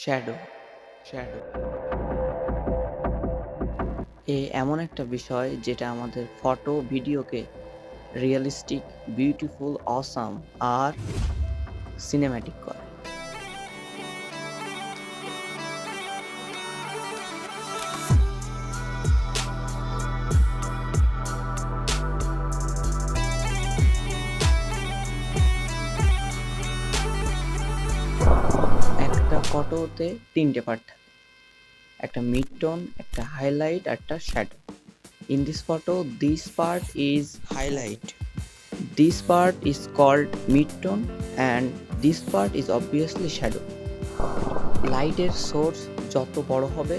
Shadow, shadow এমন একটা বিষয় যেটা আমাদের ফটো, ভিডিওকে রিয়েলিস্টিক, বিউটিফুল, অসাম আর সিনেম্যাটিক করে। একটা ফটোতে 3টে পার্ট থাকে, একটা মিড টোন, একটা হাইলাইট আর একটা shadow. In this photo, this part is called mid-tone and this part is obviously shadow. লাইটের সোর্স যত বড় হবে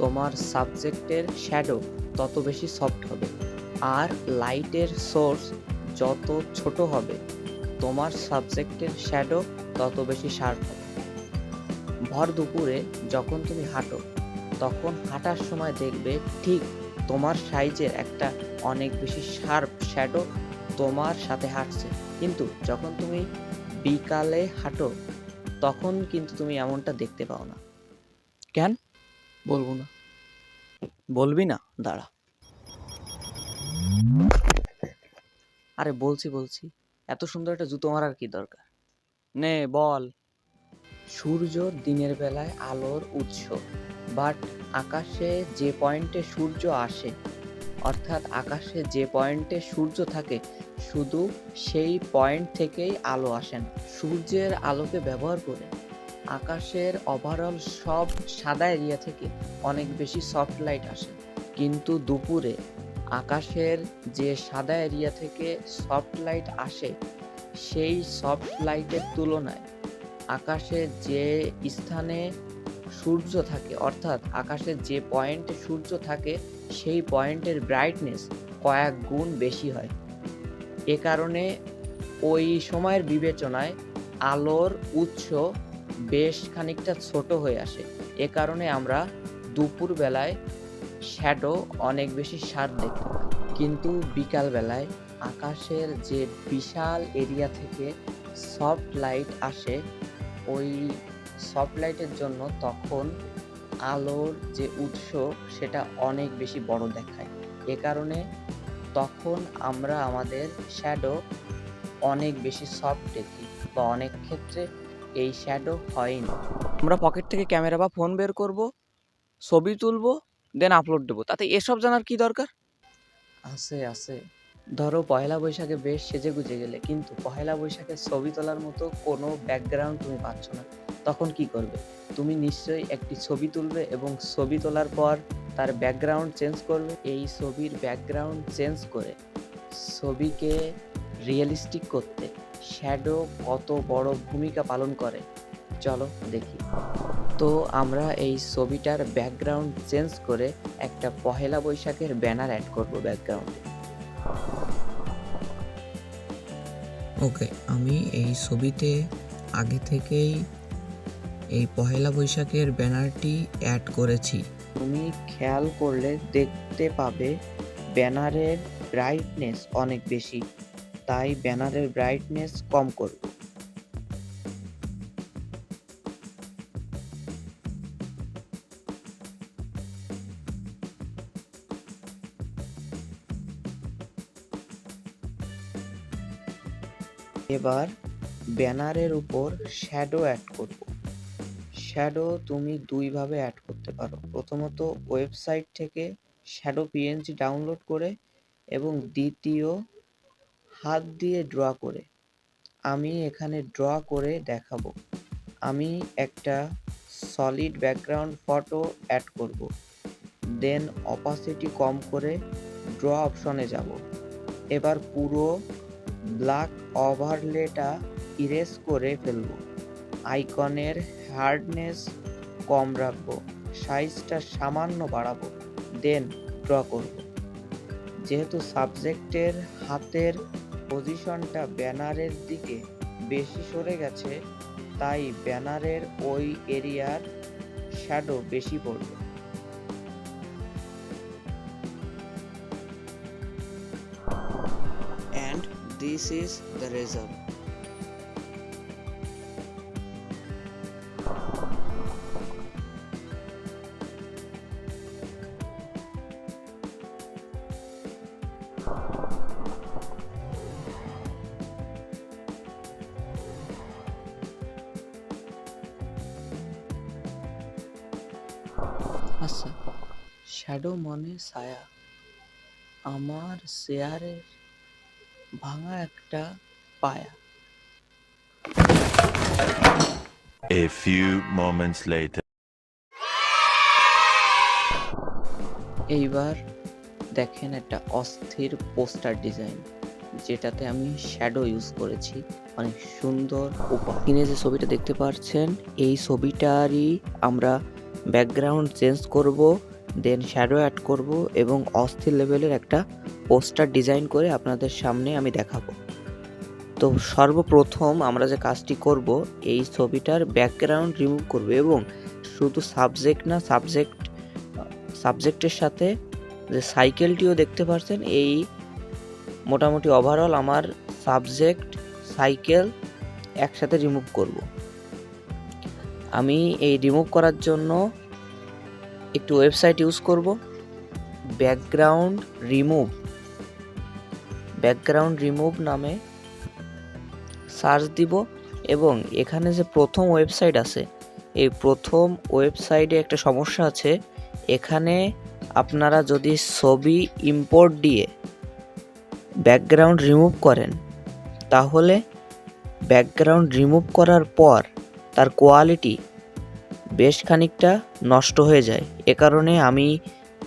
তোমার সাবজেক্টের শ্যাডো তত বেশি সফট হবে, আর লাইটের সোর্স যত ছোট হবে তোমার সাবজেক্টের শ্যাডো তত বেশি শার্প হবে। ভর দুপুরে যখন তুমি হাঁটো তখন হাঁটার সময় দেখবে ঠিক তোমার সাইজের একটা অনেক বেশি শার্প শ্যাডো তোমার সাথে হাঁটছে, কিন্তু যখন তুমি বিকালে হাঁটো তখন কিন্তু তুমি এমনটা দেখতে পাও না। কেন? বলবো না। বলবি না? দাঁড়া। আরে বলছি, এত সুন্দর একটা জুতো মারার কি দরকার? নে বল। সূর্য দিনের বেলায় আলোর উৎস, বাট আকাশে যে পয়েন্টে সূর্য আসে, অর্থাৎ আকাশে যে পয়েন্টে সূর্য থাকে শুধু সেই পয়েন্ট থেকেই আলো আসে না। সূর্যের আলোকে ব্যবহার করে আকাশের ওভারঅল সব সাদা এরিয়া থেকে অনেক বেশি সফট লাইট আসে, কিন্তু দুপুরে আকাশের যে সাদা এরিয়া থেকে সফট লাইট আসে সেই সফট লাইটের তুলনায় আকাশের যে স্থানে সূর্য থাকে, অর্থাৎ আকাশের যে পয়েন্টে সূর্য থাকে সেই পয়েন্টের ব্রাইটনেস কয়েক গুণ বেশি হয়। এ কারণে ওই সময়ের বিবেচনায় আলোর উৎস বেশ খানিকটা ছোট হয়ে আসে। এ কারণে আমরা দুপুর বেলায় শ্যাডো অনেক বেশি শার্প দেখতে পাই, কিন্তু বিকাল বেলায় আকাশের যে বিশাল এরিয়া থেকে সফট লাইট আসে ওই সফট লাইটের জন্য তখন আলোর যে উৎস সেটা অনেক বেশি বড় দেখায়। এ কারণে তখন আমরা আমাদের শ্যাডো অনেক বেশি সফট দেখি, বা অনেক ক্ষেত্রে এই শ্যাডো হয় না। আমরা পকেট থেকে ক্যামেরা বা ফোন বের করব, ছবি তুলবো, দেন আপলোড দেবো, তাতে এসব জানার কি দরকার? আছে। ধরো পয়লা বৈশাখে বেশ সেজে গুজে গেলে, কিন্তু পয়লা বৈশাখে ছবি তোলার মতো কোনো ব্যাকগ্রাউন্ড তুমি পাচ্ছ না, তখন কি করবে? তুমি নিশ্চয়ই একটি ছবি তুলবে এবং ছবি তোলার পর তার ব্যাকগ্রাউন্ড চেঞ্জ করবে। এই ছবির ব্যাকগ্রাউন্ড চেঞ্জ করে ছবিকে রিয়েলিস্টিক করতে শ্যাডো কত বড় ভূমিকা পালন করে চলো দেখি। তো আমরা এই ছবিটার ব্যাকগ্রাউন্ড চেঞ্জ করে একটা পহেলা বৈশাখের ব্যানার অ্যাড করব ব্যাকগ্রাউন্ডে। ওকে, আমি এই ছবিতে আগে থেকেই এই পহেলা বৈশাখের ব্যানারটি অ্যাড করেছি। তুমি খেয়াল করলে দেখতে পাবে ব্যানারের ব্রাইটনেস অনেক বেশি, তাই ব্যানারের ব্রাইটনেস কম করব। এবার ব্যানারের উপর শ্যাডো অ্যাড করব। শ্যাডো তুমি দুইভাবে অ্যাড করতে পারো। প্রথমত ওয়েবসাইট থেকে শ্যাডো পিএনজি ডাউনলোড করে, এবং দ্বিতীয় হাত দিয়ে ড্র করে। আমি এখানে ড্র করে দেখাবো। আমি একটা সলিড ব্যাকগ্রাউন্ড ফটো অ্যাড করব, দেন অপাসিটি কম করে ড্র অপশনে যাব। এবার পুরো ব্ল্যাক ওভারলেটা ইরেজ করে ফেলবো। আইকনের হার্ডনেস কম রাখবো, সাইজটা সামান্য বাড়াবো, দেন ড্র করব। যেহেতু সাবজেক্টের হাতের পজিশনটা ব্যানারের দিকে বেশি সরে গেছে, তাই ব্যানারের ওই এরিয়ার শ্যাডো বেশি পড়বে। And this is the result. আচ্ছা, শ্যাডো মানে ছায়া। আমার চেয়ারের ভাঙা একটা পায়া। A few moments later. এইবার দেখেন একটা অস্থির পোস্টার ডিজাইন, যেটাতে আমি শ্যাডো ইউজ করেছি অনেক সুন্দর উপায়। স্ক্রিনে যে ছবিটা দেখতে পাচ্ছেন, এই ছবিটারই আমরা ব্যাকগ্রাউন্ড চেঞ্জ করব, দেন শ্যাডো অ্যাড করব এবং অস্থির লেভেলের একটা পোস্টার ডিজাইন করে আপনাদের সামনে আমি দেখাবো। তো সর্বপ্রথম আমরা যে কাজটি করব, এই ছবিটার ব্যাকগ্রাউন্ড রিমুভ করব এবং শুধু সাবজেক্ট না, সাবজেক্টের সাথে যে সাইকেলটিও দেখতে পাচ্ছেন, এই মোটামুটি ওভারঅল আমার সাবজেক্ট সাইকেল একসাথে রিমুভ করব। আমি এই রিমুভ করার জন্য একটি ওয়েবসাইট ইউজ করব, ব্যাকগ্রাউন্ড রিমুভ নামে সার্চ দিব এবং এখানে যে প্রথম ওয়েবসাইট আছে, এই প্রথম ওয়েবসাইটে একটা সমস্যা আছে। এখানে আপনারা যদি ছবি ইম্পোর্ট দিয়ে ব্যাকগ্রাউন্ড রিমুভ করেন, তাহলে ব্যাকগ্রাউন্ড রিমুভ করার পর তার কোয়ালিটি বেশ খানিকটা নষ্ট হয়ে যায়। এ কারণে আমি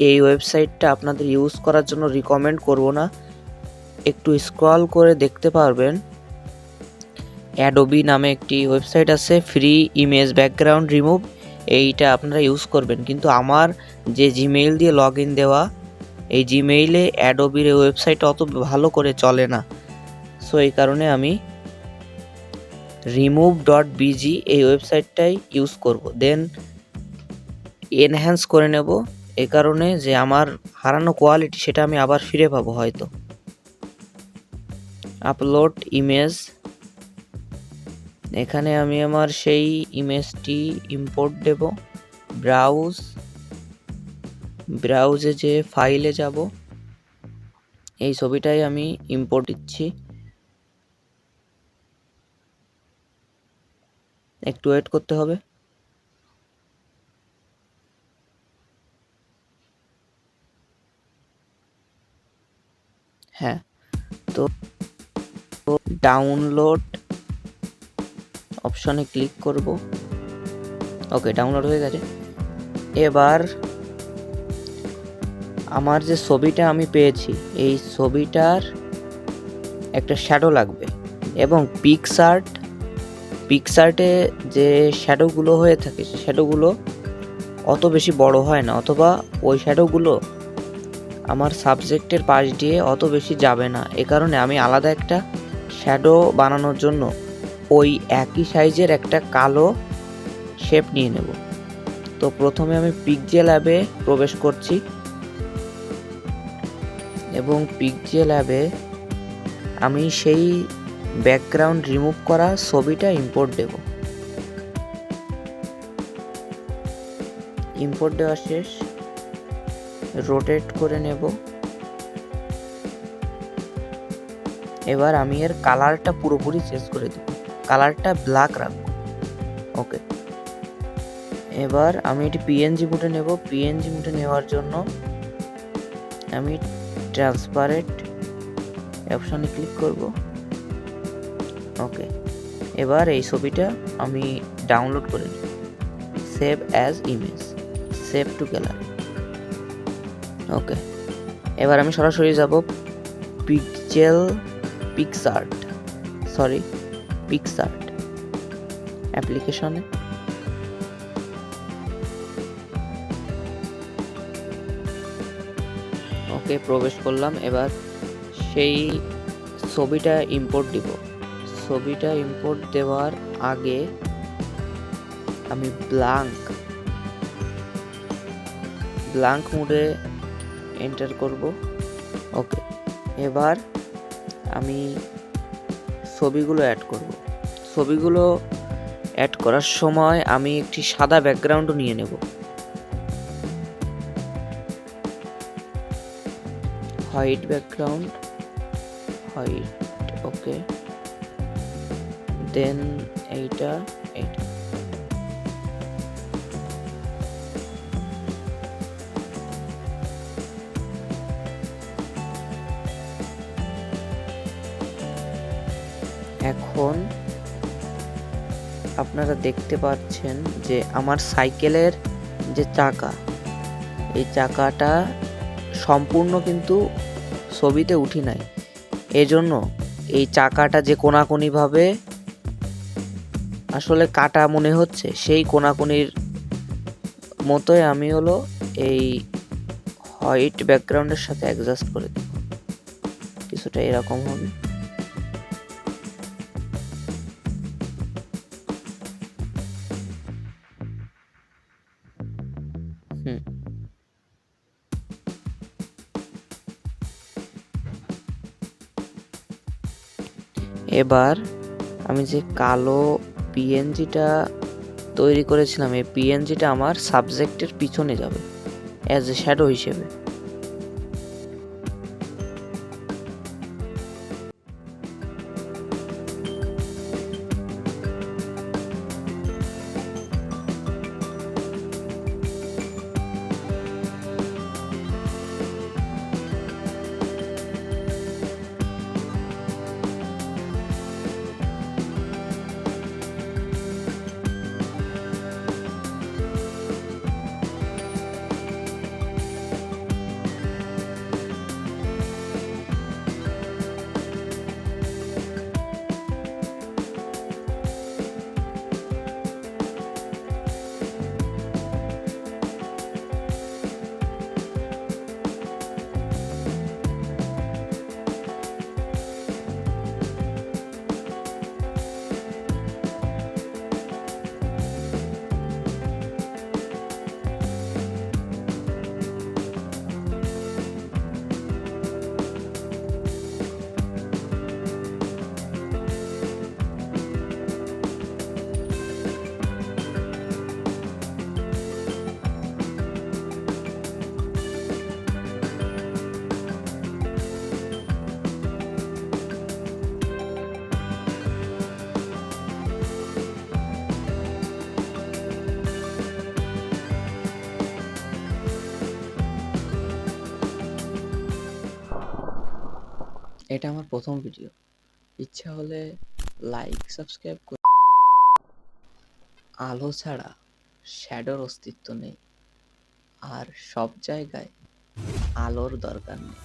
এই ওয়েবসাইটটা আপনাদের ইউজ করার জন্য রিকমেন্ড করব না। একটু স্ক্রল করে দেখতে পারবেন, অ্যাডোবি নামে একটি ওয়েবসাইট আছে, ফ্রি ইমেজ ব্যাকগ্রাউন্ড রিমুভ, এইটা আপনারা ইউজ করবেন। কিন্তু আমার যে জিমেইল দিয়ে লগ ইন দেওয়া, এই জিমেইলে অ্যাডোবির এই ওয়েবসাইটটা অত ভালো করে চলে না। সো এই কারণে আমি remove.bg এই ওয়েবসাইটটাই ইউজ করব। দেন এনহ্যান্স করে নেব, এ কারণে যে আমার হারানো কোয়ালিটি সেটা আমি আবার ফিরে পাবো হয়তো। আপলোড ইমেজ, এখানে আমি আমার সেই ইমেজটি ইম্পোর্ট দেব। ব্রাউজে যে ফাইলে যাব, এই ছবিটাই আমি ইম্পোর্ট দিচ্ছি। একটু ওয়েট করতে হবে। হ্যাঁ, তো ডাউনলোড অপশনে ক্লিক করব। ওকে, ডাউনলোড হয়ে গেছে। এবার আমার যে ছবিটা আমি পেয়েছি, এই ছবিটার একটা শ্যাডো লাগবে এবং পিকসার্টে যে শ্যাডোগুলো হয়ে থাকে, সে শ্যাডোগুলো অত বেশি বড় হয় না, অথবা ওই শ্যাডোগুলো আমার সাবজেক্টের পাশ দিয়ে অত বেশি যাবে না। এ কারণে আমি আলাদা একটা শ্যাডো বানানোর জন্য ওই একই সাইজের একটা কালো শেপ নিয়ে নেব। তো প্রথমে আমি পিক্সেল ল্যাবে প্রবেশ করছি এবং পিক্সেল ল্যাবে আমি সেই ব্যাকগ্রাউন্ড রিমুভ করা ছবিটা ইম্পোর্ট দেব। ইম্পোর্ট দেওয়া শেষ, রোটেট করে নেব। এবার আমি এর কালারটা পুরোপুরি চেঞ্জ করে দেব, কালারটা ব্ল্যাক রাখবো। ওকে, এবার আমি এটি পিএনজি মোডে নেব। পিএনজি মোডে নেওয়ার জন্য আমি ট্রান্সপারেন্ট অপশনে ক্লিক করব। ওকে, এবার এই ছবিটা আমি ডাউনলোড করে নিই। Save as image, save to gallery. Okay, এবার আমি সরাসরি যাব পিক্সার্ট অ্যাপ্লিকেশনে। ওকে, প্রবেশ করলাম। এবার সেই ছবিটা ইম্পোর্ট দিব। ছবিটা ইম্পোর্ট দেওয়ার আগে আমি ব্ল্যাঙ্ক মোডে এন্টার করব। ওকে, এবার আমি ছবিগুলো অ্যাড করব। ছবিগুলো অ্যাড করার সময় আমি একটি সাদা ব্যাকগ্রাউন্ডও নিয়ে নেব। হোয়াইট ব্যাকগ্রাউন্ড, ওকে, দেন এইটা এখন আপনারা দেখতে পাচ্ছেন যে আমার সাইকেলের যে চাকা, এই চাকাটা সম্পূর্ণ কিন্তু ছবিতে উঠি নাই। এজন্য এই চাকাটা যে কোনাকুনিভাবে আসলে কাটা মনে হচ্ছে, সেই কোনাকুনির মতোই আমি হলো এই হোয়াইট ব্যাকগ্রাউন্ডের সাথে অ্যাডজাস্ট করে দেব। কিছুটা এরকম হবে। হুম, এবার আমি যে কালো পিএনজিটা তৈরি করেছিলাম, এই পিএনজিটা আমার সাবজেক্টের পিছনে যাবে অ্যাজ এ শ্যাডো হিসেবে। এটা আমার প্রথম ভিডিও। ইচ্ছা হলে লাইক সাবস্ক্রাইব করুন। আলো ছাড়া শ্যাডোর অস্তিত্ব নেই, আর সব জায়গায় আলোর দরকার নেই।